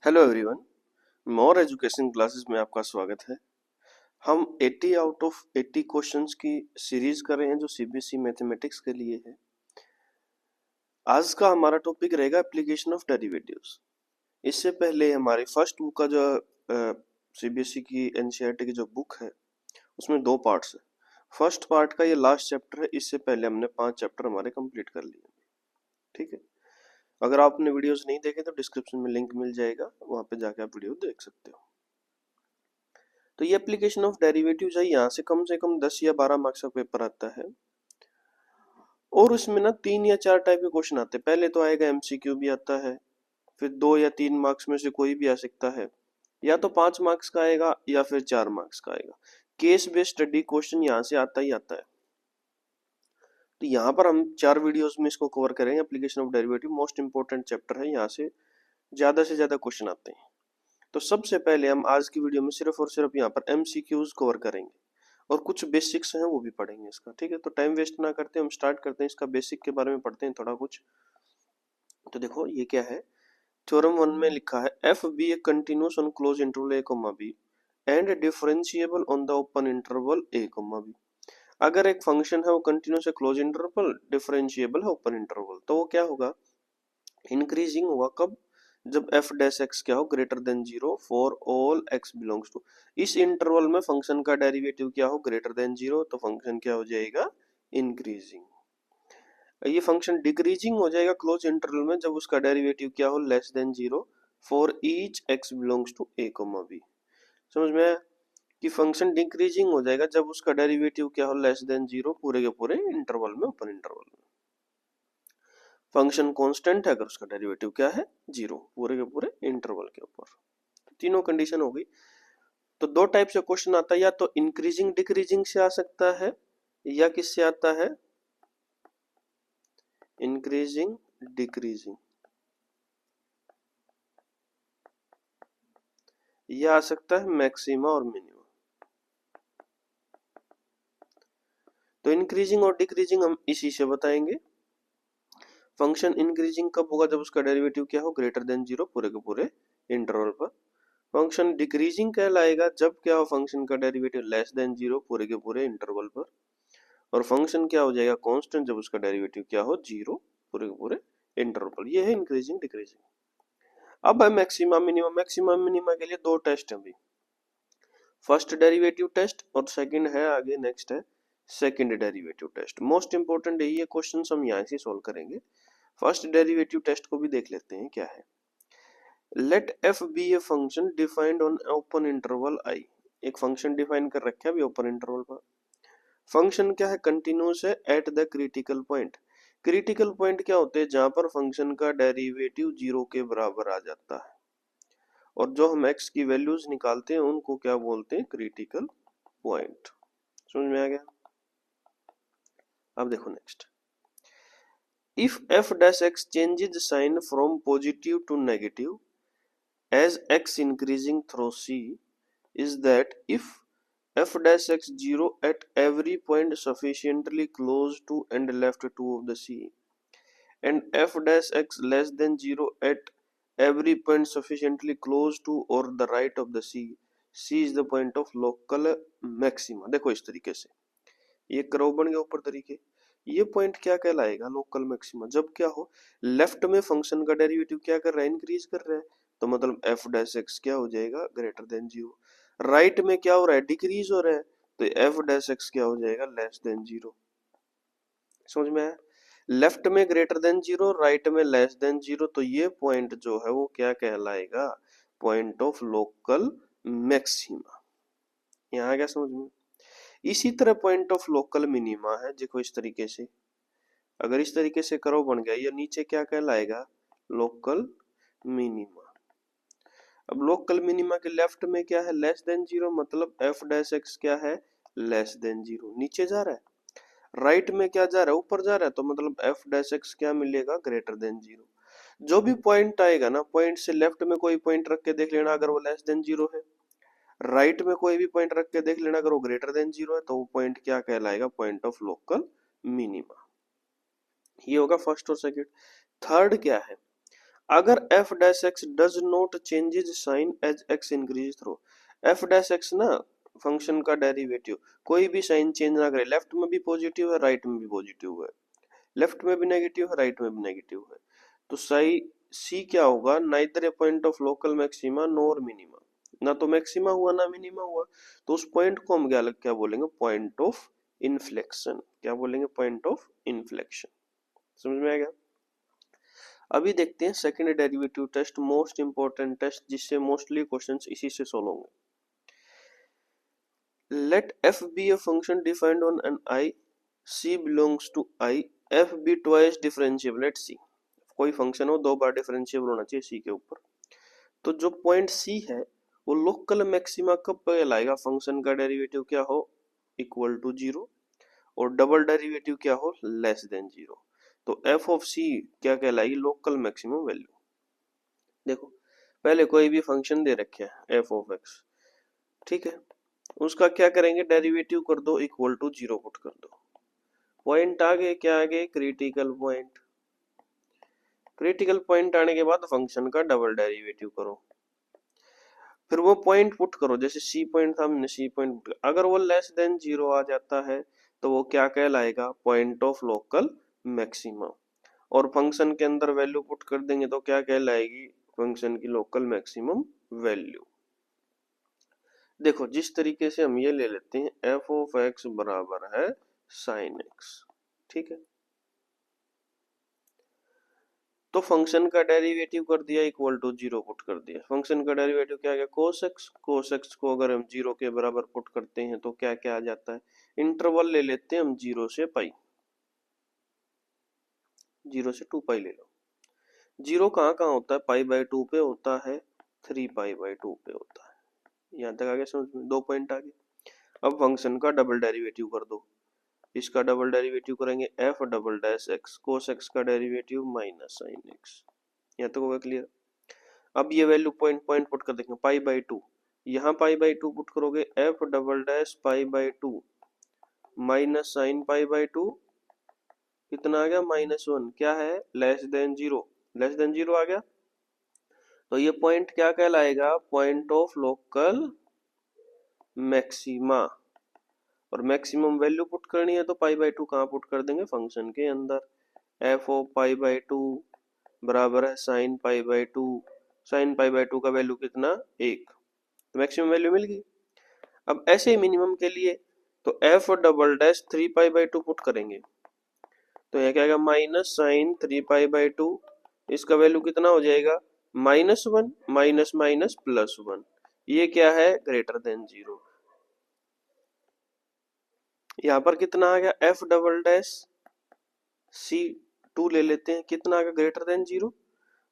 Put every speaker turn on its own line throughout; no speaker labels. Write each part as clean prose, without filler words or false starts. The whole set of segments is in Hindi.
Hello everyone, more education classes में आपका स्वागत है। हम 80 आउट ऑफ 80 क्वेश्चंस की सीरीज कर रहे हैं जो सीबीएसई मैथमेटिक्स के लिए है। आज का हमारा टॉपिक रहेगा एप्लीकेशन ऑफ डेरिवेटिव्स। इससे पहले हमारी फर्स्ट बुक का जो सीबीएसई की एनसीईआरटी की जो बुक है उसमें दो पार्ट्स है। फर्स्ट पार्ट का ये लास्ट चैप्टर है। इससे पहले हमने 5 चैप्टर हमारे कंप्लीट कर लिए। ठीक है, अगर आपने वीडियोस नहीं देखे तो डिस्क्रिप्शन में लिंक मिल जाएगा, वहां पे जाके आप वीडियो देख सकते हो। तो ये एप्लीकेशन ऑफ डेरिवेटिव्स है, यहाँ से कम 10 या 12 मार्क्स का पेपर आता है और उसमें ना 3 या 4 टाइप के क्वेश्चन आते हैं। पहले तो आएगा एमसीक्यू भी आता है, फिर 2 या 3 मार्क्स में से कोई भी आ सकता है, या तो 5 मार्क्स का आएगा या फिर 4 मार्क्स का आएगा। केस बेस्ड स्टडी क्वेश्चन यहाँ से आता ही आता है। तो यहाँ पर हम 4 वीडियोस में इसको कवर करेंगे। Application of derivative most important chapter है, यहाँ से ज्यादा क्वेश्चन आते हैं। तो सबसे पहले हम आज की वीडियो में सिर्फ और सिर्फ यहाँ पर एमसीक्यूज कवर करेंगे और कुछ बेसिक्स हैं वो भी पढ़ेंगे इसका। ठीक है, तो टाइम वेस्ट ना करते हम स्टार्ट करते हैं। इसका बेसिक के बारे में पढ़ते हैं थोड़ा कुछ। तो देखो ये क्या है। थ्योरम 1 में लिखा है F B A continuous on close interval A comma B and differentiable on the open interval A comma B. अगर एक फंक्शन है वो कंटिन्यूअस है क्लोज इंटरवल, डिफरेंशिएबल है ओपन इंटरवल, तो वो क्या होगा, इंक्रीजिंग होगा। कब? जब एफ डैश एक्स क्या हो greater than 0 for all X belongs to. इस इंटरवल में फंक्शन का डेरिवेटिव क्या हो ग्रेटर देन 0, तो फंक्शन क्या हो जाएगा, इंक्रीजिंग। ये फंक्शन डिक्रीजिंग हो जाएगा क्लोज इंटरवल में जब उसका डेरिवेटिव क्या हो less than 0 for each X belongs to A comma B. समझ में आया कि फंक्शन डिक्रीजिंग हो जाएगा जब उसका डेरिवेटिव क्या हो लेस देन 0 पूरे के पूरे इंटरवल में, ओपन इंटरवल में। फंक्शन कांस्टेंट है अगर उसका डेरिवेटिव क्या है 0 पूरे के पूरे इंटरवल के ऊपर। तो तीनों कंडीशन हो गई। तो दो टाइप से क्वेश्चन आता है, या तो इंक्रीजिंग डिक्रीजिंग से आ सकता है या किससे आता है, इंक्रीजिंग डिक्रीजिंग, या आ सकता है मैक्सिमा और मिनिमा। तो इंक्रीजिंग और डिक्रीजिंग हम इसी से बताएंगे। फंक्शन इंक्रीजिंग कब होगा, जब उसका डेरिवेटिव क्या हो ग्रेटर देन 0 पूरे के पूरे इंटरवल पर। फंक्शन डिक्रीजिंग कहलाएगा जब क्या हो फंक्शन का डेरिवेटिव लेस देन 0 पूरे के पूरे इंटरवल पर। और फंक्शन क्या हो जाएगा कांस्टेंट जब उसका डेरिवेटिव क्या हो 0 पूरे के पूरे इंटरवल पर। ये है इंक्रीजिंग डिक्रीजिंग। अब है मैक्सिमा मिनिमा। मैक्सिमा मिनिमा के लिए दो टेस्ट हैं अभी, फर्स्ट डेरिवेटिव टेस्ट और सेकंड है आगे नेक्स्ट है second derivative test. Most important यही है, क्वेश्चन हम यहाँ से सोल्व करेंगे। फर्स्ट डेरिवेटिव टेस्ट को भी देख लेते हैं क्या है। Let f B a function defined on open interval I. एक फंक्शन डिफाइन कर रखा है अभी ओपन इंटरवल पर। फंक्शन क्या है कंटिन्यूअस है at the critical point. Critical point क्या होते हैं, जहां पर फंक्शन का डेरिवेटिव 0 के बराबर आ जाता है और जो हम x की वैल्यूज निकालते हैं उनको क्या बोलते हैं, क्रिटिकल पॉइंट। समझ में आ गया। अब देखो next, if f dash x changes sign from positive to negative as x increasing through c is that if f dash x 0 at every point sufficiently close to and left 2 of the c and f dash x less than 0 at every point sufficiently close to or the right of the c is the point of local maxima। देखो इस तरीके से ये कर्व बन गया ऊपर तरीके। ये पॉइंट क्या कहलाएगा, लोकल मैक्सिमा, जब क्या हो लेफ्ट में फंक्शन का डेरिवेटिव क्या कर रहा है, इंक्रीज कर रहा है, तो मतलब एफ डैश एक्स क्या हो जाएगा ग्रेटर देन 0। राइट में क्या हो रहा है, डिक्रीज हो रहा है, तो एफ डैश एक्स क्या हो जाएगा लेस देन 0। समझ में आया। लेफ्ट में ग्रेटर देन 0, राइट में लेस देन 0, तो ये पॉइंट जो है वो क्या कहलाएगा, पॉइंट ऑफ लोकल मैक्सिमा। यहाँ आ गया समझ में। इसी तरह पॉइंट ऑफ लोकल मिनिमा है, देखो इस तरीके से, अगर इस तरीके से कर्व बन गया, ये नीचे क्या कहलाएगा, लोकल मिनिमा। अब लोकल मिनिमा के लेफ्ट में क्या है, लेस देन 0, मतलब एफ डैश एक्स क्या है लेस देन 0, नीचे जा रहा है। राइट में क्या जा रहा है, ऊपर जा रहा है, तो मतलब एफ डैश एक्स क्या मिलेगा ग्रेटर देन 0। जो भी पॉइंट आएगा ना, पॉइंट से लेफ्ट में कोई पॉइंट रख के देख लेना, अगर वो लेस देन 0 है, राइट में कोई भी पॉइंट रख के देख लेना, अगर वो ग्रेटर देन 0 है, तो वो पॉइंट क्या कहलाएगा, पॉइंट ऑफ लोकल मिनिमा। ये होगा फर्स्ट और सेकंड। थर्ड क्या है, अगर F dash X does not changes sign as X increase through, F dash X ना फंक्शन का डेरिवेटिव कोई भी साइन चेंज ना करे, लेफ्ट में भी पॉजिटिव है राइट में भी पॉजिटिव है, लेफ्ट में भी नेगेटिव है राइट में भी नेगेटिव है, तो सही सी क्या होगा, neither A point of local maxima nor minima, ना तो मैक्सिमा हुआ ना मिनिमा हुआ, तो उस पॉइंट को हम क्या बोलेंगे, पॉइंट ऑफ इन्फ्लेक्शन, क्या बोलेंगे, पॉइंट ऑफ इन्फ्लेक्शन। समझ में आ गया। अभी देखते हैं second derivative test, most important test, जिससे मोस्टली क्वेश्चंस इसी से सोल्व होंगे। Let f be a function defined on an I, c belongs to I, f be twice differentiable at c, कोई फंक्शन हो दो बार डिफरेंशिएबल होना चाहिए c के ऊपर, तो जो पॉइंट c है वो लोकल मैक्सिमा कब कहलाएगा, फंक्शन का डेरिवेटिव क्या हो, इक्वल टू जीरो, और डबल डेरिवेटिव क्या हो, लेस देन जीरो, तो f ऑफ c क्या कहलाएगी, लोकल मैक्सिमम वैल्यू। देखो पहले कोई भी फंक्शन दे रखे है f ऑफ x, ठीक है, उसका क्या करेंगे, डेरिवेटिव कर दो, इक्वल टू जीरो पुट कर दो, पॉइंट आगे क्या आगे, क्रिटिकल पॉइंट, क्रिटिकल पॉइंट आने के बाद फंक्शन का डबल डेरिवेटिव करो, फिर वो पॉइंट पुट करो, जैसे सी पॉइंट था हमने सी पॉइंट, अगर वो लेस देन जीरो आ जाता है तो वो क्या कहलाएगा, पॉइंट ऑफ लोकल मैक्सिमा, और फंक्शन के अंदर वैल्यू पुट कर देंगे तो क्या कहलाएगी, फंक्शन की लोकल मैक्सिमम वैल्यू। देखो जिस तरीके से हम ये ले लेते हैं, एफ ऑफ एक्स बराबर है साइन एक्स, ठीक है, तो फंक्शन का डेरिवेटिव कर दिया, इक्वल टू जीरो पुट कर दिया, फंक्शन का डेरिवेटिव क्या आ गया, कोस एक्स, कोस एक्स को अगर हम जीरो के बराबर पुट करते हैं तो क्या क्या आ जाता है, इंटरवल ले लेते हैं हम जीरो से पाई, जीरो से 2 पाई ले लो, जीरो कहाँ कहाँ होता है, पाई बाई 2 पे होता है, 3 पाई बाई 2 पे होता है, यहाँ तक आ गया समझ में, 2 पॉइंट आ गए। अब फंक्शन का डबल डेरिवेटिव कर दो, इसका डबल डेरिवेटिव करेंगे F double dash x, cos x का डेरिवेटिव माइनस साइन एक्स, यहाँ तक होगा क्लियर। अब ये वैल्यू पॉइंट पॉइंट पुट कर देंगे, पाई बाई 2, यहाँ पाई बाई 2 पुट करोगे, f double dash pi by 2 minus sine pi by 2, कितना आ गया, -1, क्या है, less than zero, less than zero आ गया, तो ये पॉइंट क्या कहलाएगा, पॉइंट ऑफ लोकल मैक्सिमा, और मैक्सिमम वैल्यू पुट करनी है तो पाई बाई 2 कहाँ पुट कर देंगे, फंक्शन के अंदर, एफ ऑफ पाई बाई 2 बराबर है sign pi by 2, sign pi by 2 का वैल्यू कितना, 1, तो मैक्सिमम वैल्यू मिल गई। अब ऐसे ही मिनिमम के लिए तो F double dash 3 pi by 2 put करेंगे, तो यह क्या आएगा, माइनस साइन 3 पाई बाई 2, इसका वैल्यू कितना हो जाएगा, -1, माइनस माइनस +1, ये क्या है, ग्रेटर देन जीरो, यहाँ पर कितना आ गया, एफ डबल डैश सी 2 ले लेते हैं, कितना आ गया, greater than zero,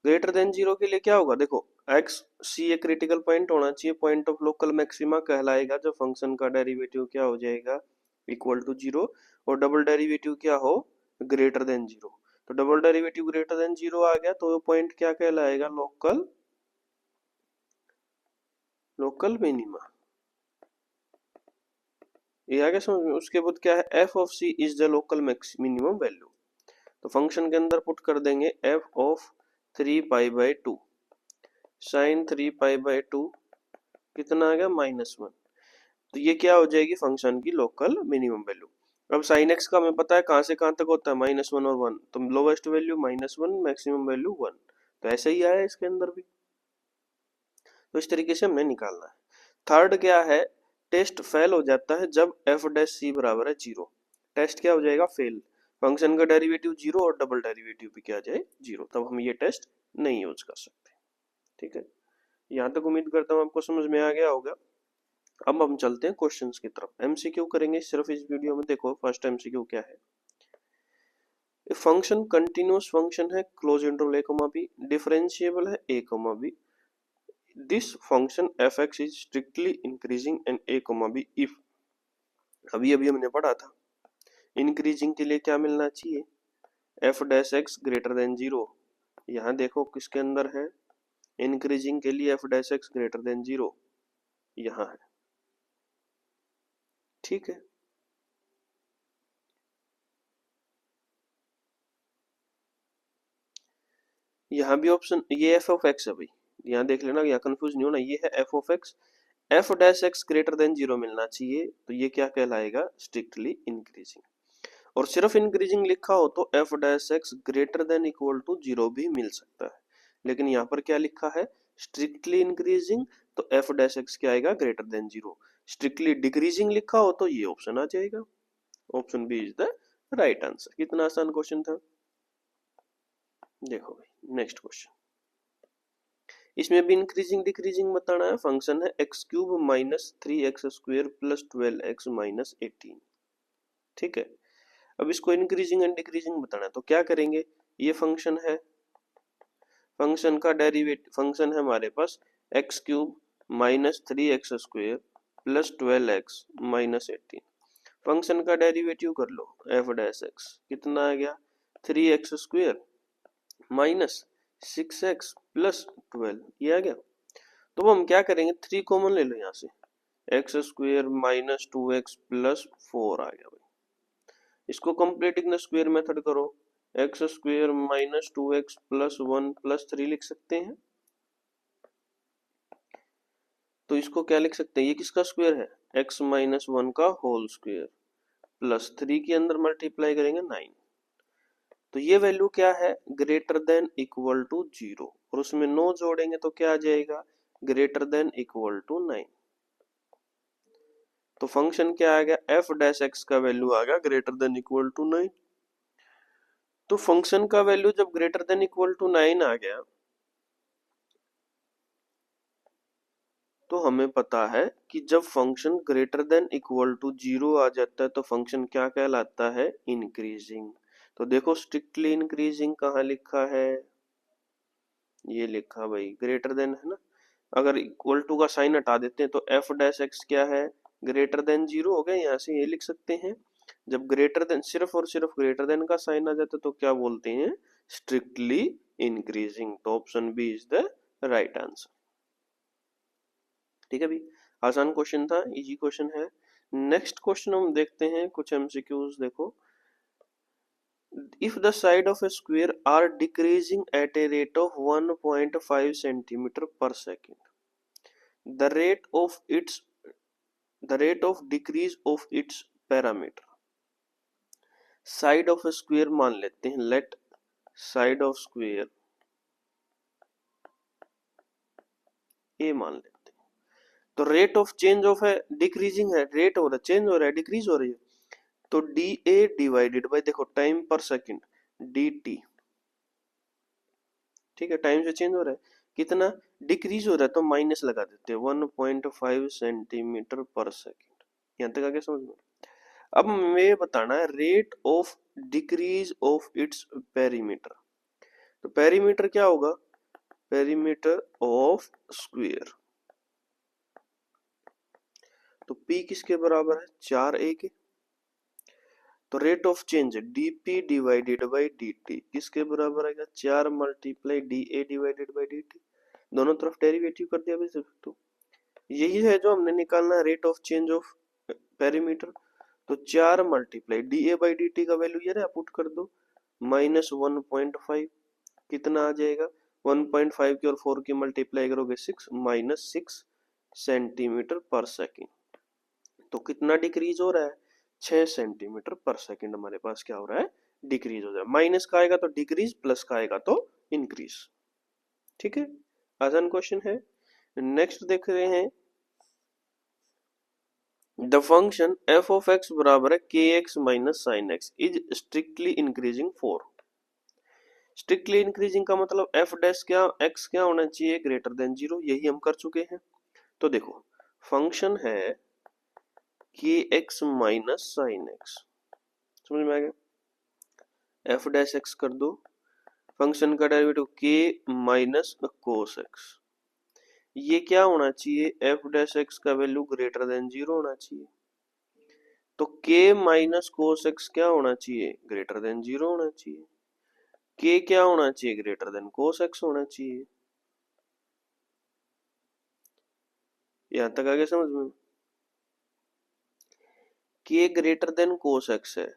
greater than zero के लिए क्या होगा, देखो एक्स सी एक क्रिटिकल पॉइंट होना चाहिए, पॉइंट ऑफ लोकल मैक्सिमा कहलाएगा जब फंक्शन का डेरिवेटिव क्या हो जाएगा, इक्वल टू जीरो, और डबल डेरिवेटिव क्या हो, ग्रेटर देन जीरो, तो double derivative greater than zero आ गया तो वो पॉइंट क्या कहलाएगा, लोकल लोकल मिनिमा, ये आ गया समझ में। उसके बाद क्या है, F of C is the local minimum value, तो फंक्शन के अंदर पुट कर देंगे F of 3 pi by 2 sine 3 pi by 2, कितना आ गया, -1, तो ये क्या हो जाएगी, फंक्शन की लोकल मिनिमम वैल्यू। अब साइन एक्स का हमें पता है कहां से कहां तक होता है, -1 और 1, तो लोवेस्ट वैल्यू -1, मैक्सिमम वैल्यू 1, तो ऐसे ही आया इसके अंदर भी, तो इस तरीके से हमने निकालना है। थर्ड क्या है, टेस्ट फेल हो जाता है जब एफ डैश सी बराबर है जीरो, टेस्ट क्या हो जाएगा, फेल, फंक्शन का डेरिवेटिव जीरो और डबल डेरिवेटिव भी क्या आ जाए, जीरो, तब हम ये टेस्ट नहीं यूज कर सकते, ठीक है। यहाँ तक उम्मीद करता हूँ आपको समझ में आ गया होगा। अब हम चलते हैं क्वेश्चंस की तरफ, एमसीक्यू करेंगे सिर्फ इस वीडियो में। देखो फर्स्ट एमसीक्यू क्या है, फंक्शन कंटिन्यूअस फंक्शन है, close interval a comma b, differentiable है a comma b, this function fx is strictly increasing and a comma b if, अभी अभी हमने पढ़ा था इंक्रीजिंग के लिए क्या मिलना चाहिए, F dash X greater than zero, यहाँ देखो किसके अंदर है, इंक्रीजिंग के लिए F dash X greater than zero यहाँ है, ठीक है। यहाँ भी ऑप्शन ये एफ ऑफ एक्स है भाई, यहाँ देख लेना, यहाँ कंफ्यूज नहीं होना, ये है F of x, F dash X greater than zero मिलना चाहिए, तो ये क्या कहलाएगा, स्ट्रिक्टली इंक्रीजिंग। और सिर्फ इंक्रीजिंग लिखा हो तो F dash X greater than equal to zero भी मिल सकता है, लेकिन यहाँ पर क्या लिखा है, स्ट्रिक्टली इंक्रीजिंग, तो एफ डैश एक्स क्या आएगा, greater than zero. Strictly decreasing लिखा हो तो ये ऑप्शन आ जाएगा, option B is the right answer. कितना आसान क्वेश्चन था। देखो भाई नेक्स्ट क्वेश्चन, इसमें भी इंक्रीजिंग डिक्रीजिंग बताना है। फंक्शन है x cube minus three x square plus 12x minus 18। ठीक है, अब इसको इंक्रीजिंग एंड डिक्रीजिंग बताना है, तो क्या करेंगे, ये फंक्शन है, फंक्शन का डेरिवेटिव, फंक्शन है हमारे पास x cube minus three x square plus 12x minus 18। Function का डेरिवेटिव कर लो, एफ डैश एक्स कितना आ गया, three x square minus 6x plus 12, ये आ गया। तो हम क्या करेंगे, थ्री कॉमन ले लो यहाँ से, x square minus 2x plus 4 आ गया भाई। इसको कंप्लीटिंग द स्क्वायर मेथड करो, x square minus 2x plus 1 plus 3 लिख सकते हैं। तो इसको क्या लिख सकते हैं, ये किसका स्क्वायर है, x माइनस 1 का होल स्क्वायर प्लस 3 के अंदर मल्टीप्लाई करेंगे 9। तो ये वैल्यू क्या है, ग्रेटर देन इक्वल टू 0, और उसमें 9 जोड़ेंगे तो क्या आ जाएगा, ग्रेटर देन इक्वल टू 9। तो फंक्शन क्या आ गया, एफ डैश एक्स का वैल्यू आ गया ग्रेटर देन इक्वल टू 9। तो फंक्शन का वैल्यू जब ग्रेटर देन इक्वल टू 9 आ गया, तो हमें पता है कि जब function greater than equal to 0 आ जाता है तो फंक्शन क्या कहलाता है, इंक्रीजिंग। तो देखो स्ट्रिक्टली इंक्रीजिंग कहाँ लिखा है, ये लिखा भाई ग्रेटर देन है ना, अगर इक्वल टू का साइन हटा देते हैं तो एफ डैश एक्स क्या है, ग्रेटर देन 0 हो गया, यहाँ से ये लिख सकते हैं। जब ग्रेटर देन, सिर्फ और सिर्फ ग्रेटर देन का साइन आ जाता है तो क्या बोलते हैं, स्ट्रिक्टली इंक्रीजिंग। तो option B is the right answer. ठीक है भी, आसान क्वेश्चन था, इजी क्वेश्चन है। नेक्स्ट क्वेश्चन हम देखते हैं कुछ एमसीक्यूज। देखो, if the side of a square are decreasing at a rate of 1.5 centimeter per second, the rate of decrease of its parameter, side of square मान लेते हैं, लेट साइड ऑफ स्क्वायर ए मान लेते हैं। तो रेट ऑफ चेंज ऑफ है, डिक्रीजिंग है, रेट हो रहा है, चेंज हो रहा है, डिक्रीज हो रही है, तो डी ए डिवाइडेड बाई, देखो टाइम पर सेकंड, डी टी। ठीक है, टाइम से चेंज हो रहा है, कितना डिक्रीज हो रहा है तो माइनस लगा देते हैं, 1.5 सेंटीमीटर पर सेकंड। यहाँ तक आगे समझ में। अब हमें बताना है rate of decrease of its perimeter. तो पेरीमीटर क्या होगा, पेरीमीटर ऑफ स्क्वायर। तो P किसके बराबर है, 4a के। तो rate of change dp divided by dt किसके बराबर आएगा, 4 multiply da divided by dt, दोनों तरफ डेरिवेटिव कर दिया सिर्फ। तो यही है जो हमने निकालना है, rate of change of perimeter. तो 4 मल्टीप्लाई da बाई dt का वैल्यू ये रहा, पुट कर दो, माइनस 1.5, कितना आ जाएगा, 1.5 की और 4 की मल्टीप्लाई करोगे 6, माइनस 6 सेंटीमीटर पर सेकेंड। तो कितना डिक्रीज हो रहा है, 6 सेंटीमीटर पर सेकेंड हमारे पास क्या हो रहा है, डिक्रीज हो रहा है। माइनस का आएगा तो डिक्रीज, प्लस का आएगा तो इंक्रीज। ठीक है, आसान क्वेश्चन है। नेक्स्ट देख रहे हैं, the function F of x बराबर है के x minus sine x is strictly increasing for. Strictly increasing का मतलब एफ डैश क्या, एक्स क्या होना चाहिए, ग्रेटर देन 0, यही हम कर चुके हैं। तो देखो फंक्शन है के एक्स माइनस साइन एक्स, समझ में आ गया, एफ डैश एक्स कर दो, फंक्शन का डेरिवेटिव के माइनस कोस एक्स, ये क्या होना चाहिए, एफ डैश एक्स का वैल्यू ग्रेटर देन 0 होना चाहिए। तो के माइनस कोस एक्स क्या होना चाहिए, ग्रेटर देन 0 होना चाहिए। के क्या होना चाहिए, ग्रेटर देन कोस एक्स होना चाहिए। यहां तक आगे समझ में, के ग्रेटर देन कोस एक्स है,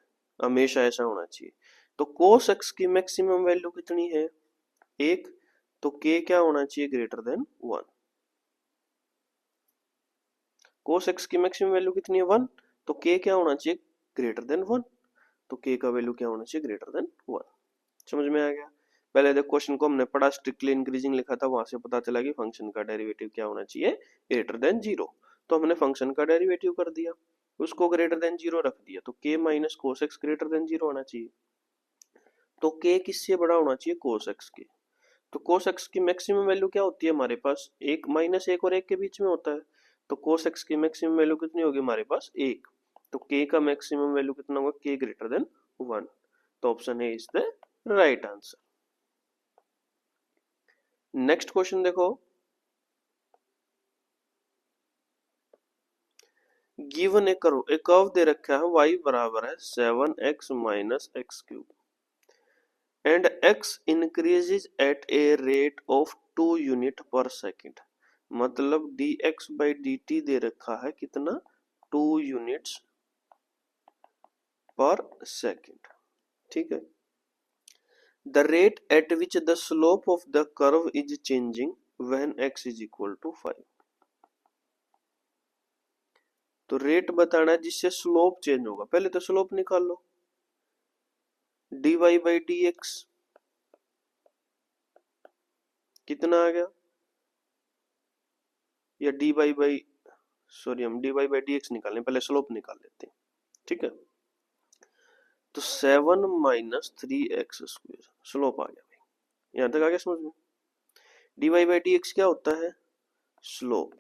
हमेशा ऐसा होना चाहिए। तो कोस एक्स की मैक्सिमम वैल्यू कितनी है, 1, तो k क्या होना चाहिए ग्रेटर देन 1। cos x की मैक्सिमम वैल्यू कितनी है 1, तो k क्या होना चाहिए ग्रेटर देन 1, तो k का वैल्यू क्या होना चाहिए ग्रेटर देन 1। समझ में आ गया। पहले देखो क्वेश्चन को हमने पढ़ा, स्ट्रिक्टली इंक्रीजिंग लिखा था, वहां से पता चला कि फंक्शन का डेरिवेटिव क्या होना चाहिए ग्रेटर देन 0, तो हमने फंक्शन का डेरिवेटिव कर दिया, उसको ग्रेटर देन 0 रख दिया, तो k minus cos x greater than 0 होना चाहिए। तो k किससे बड़ा होना चाहिए कोस एक्स के, तो कोस एक्स की मैक्सिमम वैल्यू क्या होती है हमारे पास, एक माइनस एक और एक के बीच में होता है, तो कोस एक्स की मैक्सिमम वैल्यू कितनी होगी हमारे पास 1, तो k का मैक्सिमम वैल्यू कितना होगा k ग्रेटर देन 1, तो option A is the right answer. Next question देखो, गिवन ए कर्व दे रखा है y बराबर है 7x minus X cube and x increases at a rate of 2 unit per second, मतलब dx बाई dt दे रखा है कितना 2 यूनिट्स पर सेकेंड, ठीक है। The rate at which the slope of the curve is changing when x is equal to 5, तो रेट बताना है जिससे स्लोप चेंज होगा, पहले तो स्लोप निकाल लो, dy बाई dx कितना आ गया, या dy बाई सॉरी हम dy बाई dx निकालें, पहले स्लोप निकाल लेते हैं, ठीक है। तो 7 माइनस 3x स्क्वायर स्लोप आ गया भाई, यहां तक आ गया समझ में। dy बाई dx क्या होता है स्लोप,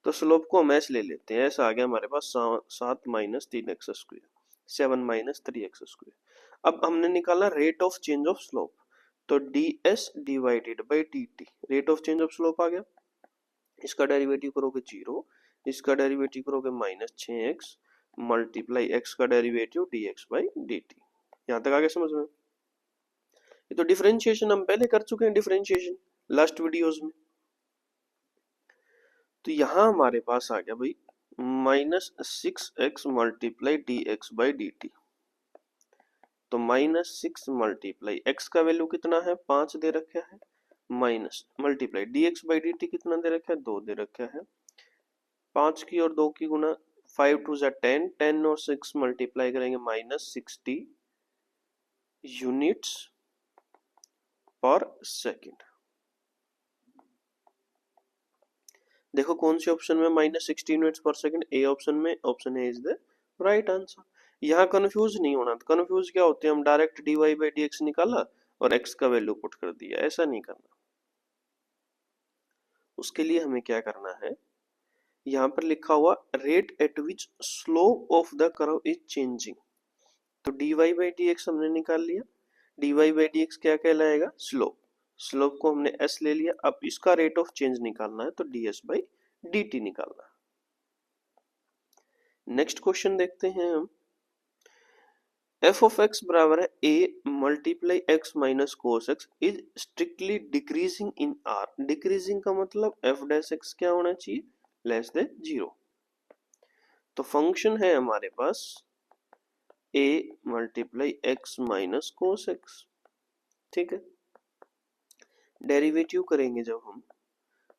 तो स्लोप को हम ऐसे ले लेते हैं, ऐसा आ गया हमारे पास 7 minus 3x square 7 minus 3x square. अब हमने निकाला rate of change of slope, तो ds divided by dt, rate of change of slope आ गया, इसका डेरिवेटिव करोगे 0, इसका डेरिवेटिव करोगे माइनस 6x मल्टीप्लाई x का डेरिवेटिव dx बाई dt, यहां तक आ गया समझ में। ये तो डिफरेंशिएशन हम पहले कर चुके हैं, डिफरेंशिएशन लास्ट वीडियोस में, तो यहां हमारे पास आ गया भाई minus 6x multiply dx by dt, तो माइनस 6 मल्टीप्लाई x का वैल्यू कितना है 5 दे रखा है, minus multiply dx by dt कितना दे रखा है 2 दे रखा है, 5 की और 2 की गुना 5 टू जा 10, 10 और 6 मल्टीप्लाई करेंगे माइनस 60 यूनिट्स पर सेकेंड। देखो कौन से ऑप्शन में minus 60 units per second, A option में, option A is the right answer. यहाँ कंफ्यूज नहीं होना, तो कंफ्यूज क्या होते हैं, हम डायरेक्ट dy बाई dx निकाला और x का वैल्यू पुट कर दिया, ऐसा नहीं करना। उसके लिए हमें क्या करना है, यहाँ पर लिखा हुआ rate at which slope of the curve is changing, तो dy बाई dx हमने निकाल लिया, dy बाई dx क्या कहलाएगा स्लोप, स्लोप को हमने s ले लिया, अब इसका रेट ऑफ चेंज निकालना है, तो ds बाई dt निकालना है। नेक्स्ट क्वेश्चन देखते हैं हम, f ऑफ x बराबर है a multiply x minus cos x is strictly decreasing in r, decreasing का मतलब f डैश x क्या होना चाहिए लेस देन 0, तो फंक्शन है हमारे पास a multiply x minus cos x, ठीक है। डेरिवेटिव करेंगे जब हम,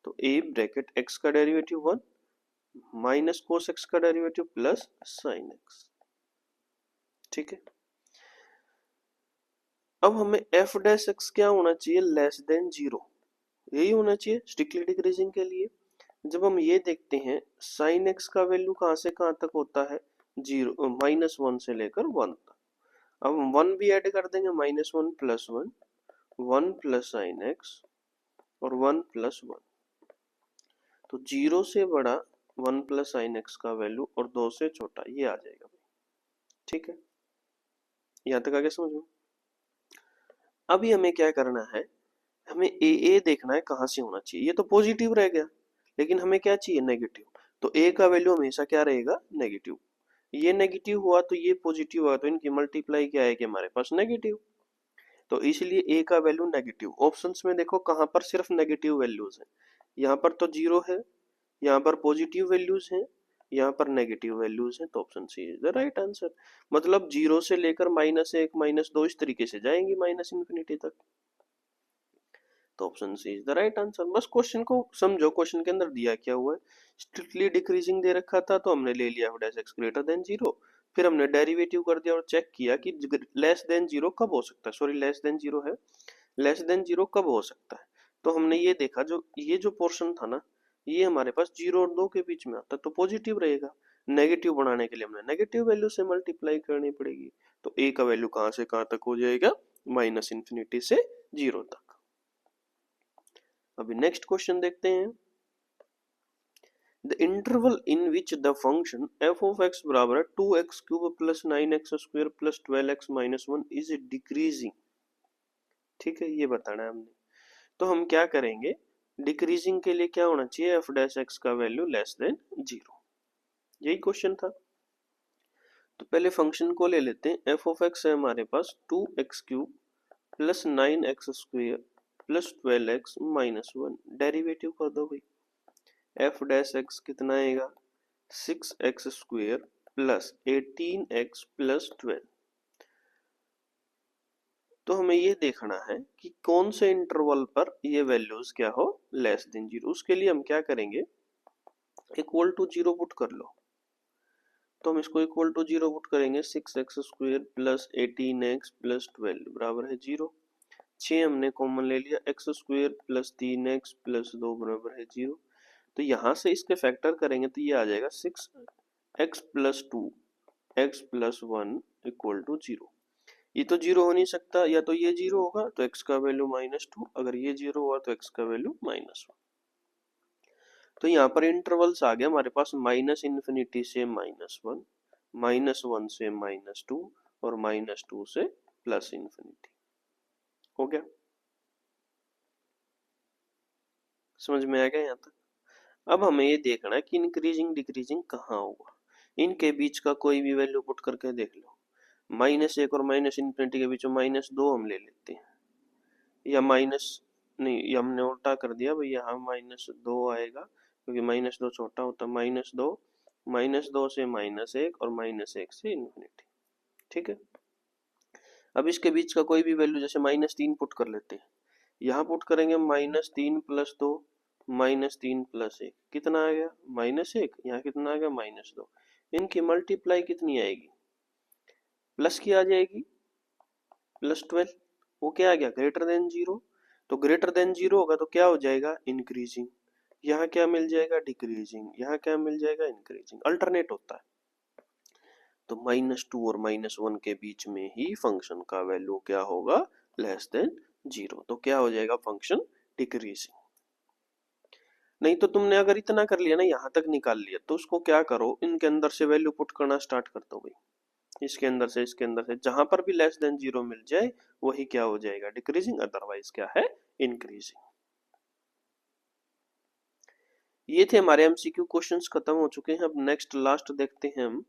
तो a ब्रैकेट x का डेरिवेटिव 1 माइनस कोस x का डेरिवेटिव प्लस साइन x, ठीक है। अब हमें f डैश x क्या होना चाहिए लेस देन 0, यही होना चाहिए स्ट्रिक्टली डिक्रीजिंग के लिए। जब हम ये देखते हैं साइन x का वैल्यू कहां से कहां तक होता है 0 माइनस 1 से लेकर 1 तक, अब हम 1 भी ऐड कर देंगे minus 1 plus 1 1 plus sign x और 1 प्लस 1, तो 0 से बड़ा 1 प्लस साइन x का वैल्यू और 2 से छोटा ये आ जाएगा, ठीक है। यहां तक आगे समझ में। अभी हमें क्या करना है, हमें ए देखना है कहां से होना चाहिए, ये तो पॉजिटिव रह गया, लेकिन हमें क्या चाहिए नेगेटिव, तो ए का वैल्यू हमेशा क्या रहेगा नेगेटिव, ये नेगेटिव हुआ तो ये पॉजिटिव हुआ, तो इनकी मल्टीप्लाई क्या है कि हमारे पास नेगेटिव, तो इसलिए ए का वैल्यू नेगेटिव। ऑप्शंस में देखो कहां पर सिर्फ नेगेटिव वैल्यूज हैं, यहाँ पर तो 0 है, यहाँ पर पॉजिटिव वैल्यूज हैं, यहाँ पर नेगेटिव वैल्यूज हैं, तो option C is the right answer. मतलब 0 से लेकर -1 -2 इस तरीके से जाएंगी माइनस इन्फिनिटी तक, तो option C is the right answer. बस क्वेश्चन को समझो, क्वेश्चन के अंदर दिया क्या हुआ है, स्ट्रिक्टली डिक्रीजिंग दे रखा था तो हमने ले लिया f dash x greater than 0, फिर हमने डेरिवेटिव कर दिया और चेक किया कि लेस देन 0 कब हो सकता है, सॉरी लेस देन 0 है, लेस देन 0 कब हो सकता है। तो हमने ये देखा जो ये जो पोर्शन था ना, ये हमारे पास 0 और 2 के बीच में आता है तो पॉजिटिव रहेगा। नेगेटिव बनाने के लिए हमने नेगेटिव वैल्यू से मल्टीप्लाई करनी पड़ेगी, तो a का वैल्यू कहां से कहां तक हो जाएगा, माइनस इन्फिनिटी से 0 तक। अभी नेक्स्ट क्वेश्चन देखते हैं। The interval in which the function f of x बराबर है 2x cube plus 9x square plus 12x minus 1 is decreasing. ठीक है, ये बताना है हमने। तो हम क्या करेंगे, डिक्रीजिंग के लिए क्या होना चाहिए, f डैश x का वैल्यू लेस देन 0, यही क्वेश्चन था। तो पहले फंक्शन को ले लेते हैं, f of x है हमारे पास 2x cube plus 9x square plus 12x minus 1, derivative कर दो भाई। f डैश x कितना आएगा, 6x square plus 18x plus 12। तो हमें ये देखना है कि कौन से इंटरवल पर ये वैल्यूज क्या हो, लेस देन 0। उसके लिए हम क्या करेंगे, इक्वल टू 0 पुट कर लो। तो हम इसको इक्वल टू 0 पुट करेंगे, 6x square plus 18x plus 12 बराबर है 0। 6 हमने कॉमन ले लिया, x square plus 3x plus 2 बराबर है 0। तो यहाँ से इसके फैक्टर करेंगे तो ये आ जाएगा 6x plus 2 x plus 1 equal to 0। ये तो 0 हो नहीं सकता, या तो ये 0 होगा तो x का वैल्यू -2, अगर ये 0 हुआ तो x का वैल्यू -1। तो यहाँ पर इंटरवल्स आ गया हमारे पास माइनस इन्फिनिटी से -1, -1 से -2 और -2 से प्लस इन्फिनिटी। हो गया, समझ में आ गया यहाँ तक। अब हमें ये देखना है कि इंक्रीजिंग डिक्रीजिंग कहाँ होगा, इनके बीच का कोई भी वैल्यू पुट करके देख लो। -1 और माइनस इन्फिनिटी के बीच में -2 हम ले लेते हैं, या माइनस नहीं, ये हमने उल्टा कर दिया भाई, यहाँ -2 आएगा क्योंकि -2 छोटा होता है, -2 से -1 और -1 से इन्फिनिटी। ठीक है, अब इसके बीच का कोई भी वैल्यू जैसे -3 पुट कर लेते हैं, यहाँ पुट करेंगे -3 प्लस 2 -3 प्लस 1, कितना आ गया -1, यहाँ कितना आ गया -2। इनकी मल्टीप्लाई कितनी आएगी, प्लस की आ जाएगी, +12। वो क्या आ गया, ग्रेटर देन 0। तो ग्रेटर देन 0 होगा तो क्या हो जाएगा, इंक्रीजिंग। यहाँ क्या मिल जाएगा, डिक्रीजिंग। यहाँ क्या मिल जाएगा, इंक्रीजिंग। अल्टरनेट होता है। तो -2 और -1 के बीच में ही फंक्शन का वैल्यू क्या होगा, लेस देन 0। तो क्या हो जाएगा, फंक्शन डिक्रीजिंग। नहीं तो तुमने अगर इतना कर लिया ना, यहाँ तक निकाल लिया, तो उसको क्या करो, इनके अंदर से वैल्यू पुट करना स्टार्ट कर दो भाई। इसके अंदर से इसके अंदर से जहां पर भी लेस देन 0 मिल जाए वही क्या हो जाएगा, डिक्रीजिंग, अदरवाइज क्या है, इंक्रीजिंग। ये थे हमारे एमसीक्यू क्वेश्चंस, खत्म हो चुके हैं। अब नेक्स्ट लास्ट देखते हैं हम।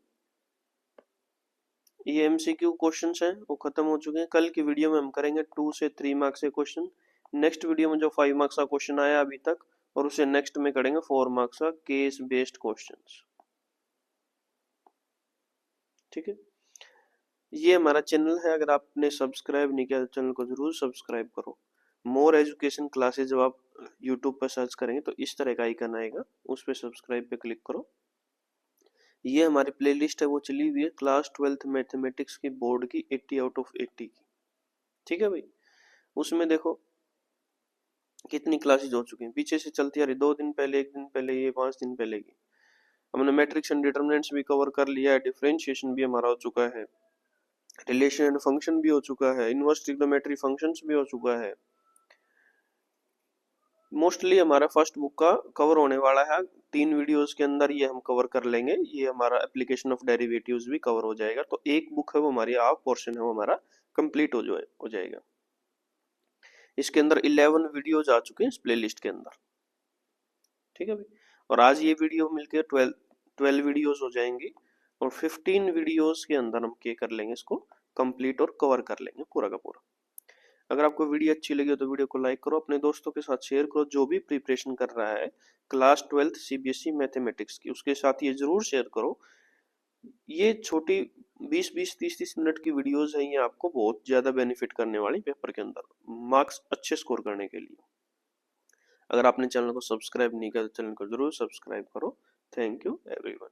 ये एमसीक्यू क्वेश्चंस हैं वो खत्म हो चुके हैं। कल की वीडियो में हम करेंगे 2 से 3 मार्क्स के क्वेश्चन। नेक्स्ट वीडियो में जो 5 मार्क्स का क्वेश्चन आया अभी तक, और उसे नेक्स्ट में करेंगे 4 मार्क्स का केस बेस्ड क्वेश्चंस। ठीक है, ये हमारा चैनल है, अगर आपने सब्सक्राइब नहीं किया तो चैनल को जरूर सब्सक्राइब करो। मोर एजुकेशन क्लासेज जब आप यूट्यूब पर सर्च करेंगे तो इस तरह का आइकन आएगा, उस पर सब्सक्राइब पे क्लिक करो। ये हमारी प्लेलिस्ट है वो चली हुई है क्लास 12th मैथमेटिक्स की बोर्ड की 80 आउट ऑफ 80 की। ठीक है भाई, उसमें देखो कितनी क्लासेज हो चुकी हैं, पीछे से चलती आ रही, 2 दिन पहले, 1 दिन पहले, ये 5 दिन पहले की। हमने मैट्रिक्स एंड डिटरमिनेंट्स भी कवर कर लिया है, डिफरेंशिएशन भी हमारा हो चुका है, रिलेशन एंड फंक्शन भी हो चुका है, इनवर्स ट्रिग्नोमेट्री फंक्शंस भी हो चुका है। मोस्टली हमारा फर्स्ट बुक का कवर होने वाला है, 3 वीडियोस के अंदर ये हम कवर कर लेंगे। ये हमारा एप्लीकेशन ऑफ डेरिवेटिव्स भी कवर हो जाएगा। तो एक बुक है वो हमारी, हाफ पोर्शन है वो हमारा कंप्लीट हो जाएगा। इसके अंदर 11 वीडियोज आ चुके हैं इस प्लेलिस्ट के अंदर। ठीक है भाई, और आज ये वीडियो मिलकर 12 वीडियोज हो जाएंगी, और 15 वीडियोज के अंदर हम क्या कर लेंगे, इसको कंप्लीट और कवर कर लेंगे पूरा का पूरा। अगर आपको वीडियो अच्छी लगी हो तो वीडियो को लाइक करो, अपने दोस्तों के साथ शेयर करो, जो भी प्रिपरेशन कर रहा है क्लास 12th सीबीएसई मैथमेटिक्स की, उसके साथ ये जरूर शेयर करो। ये छोटी 20-20 30-30 मिनट की वीडियोस हैं, ये आपको बहुत ज्यादा बेनिफिट करने वाली पेपर के अंदर, मार्क्स अच्छे स्कोर करने के लिए। अगर आपने चैनल को सब्सक्राइब नहीं किया तो चैनल को जरूर सब्सक्राइब करो। Thank you everyone.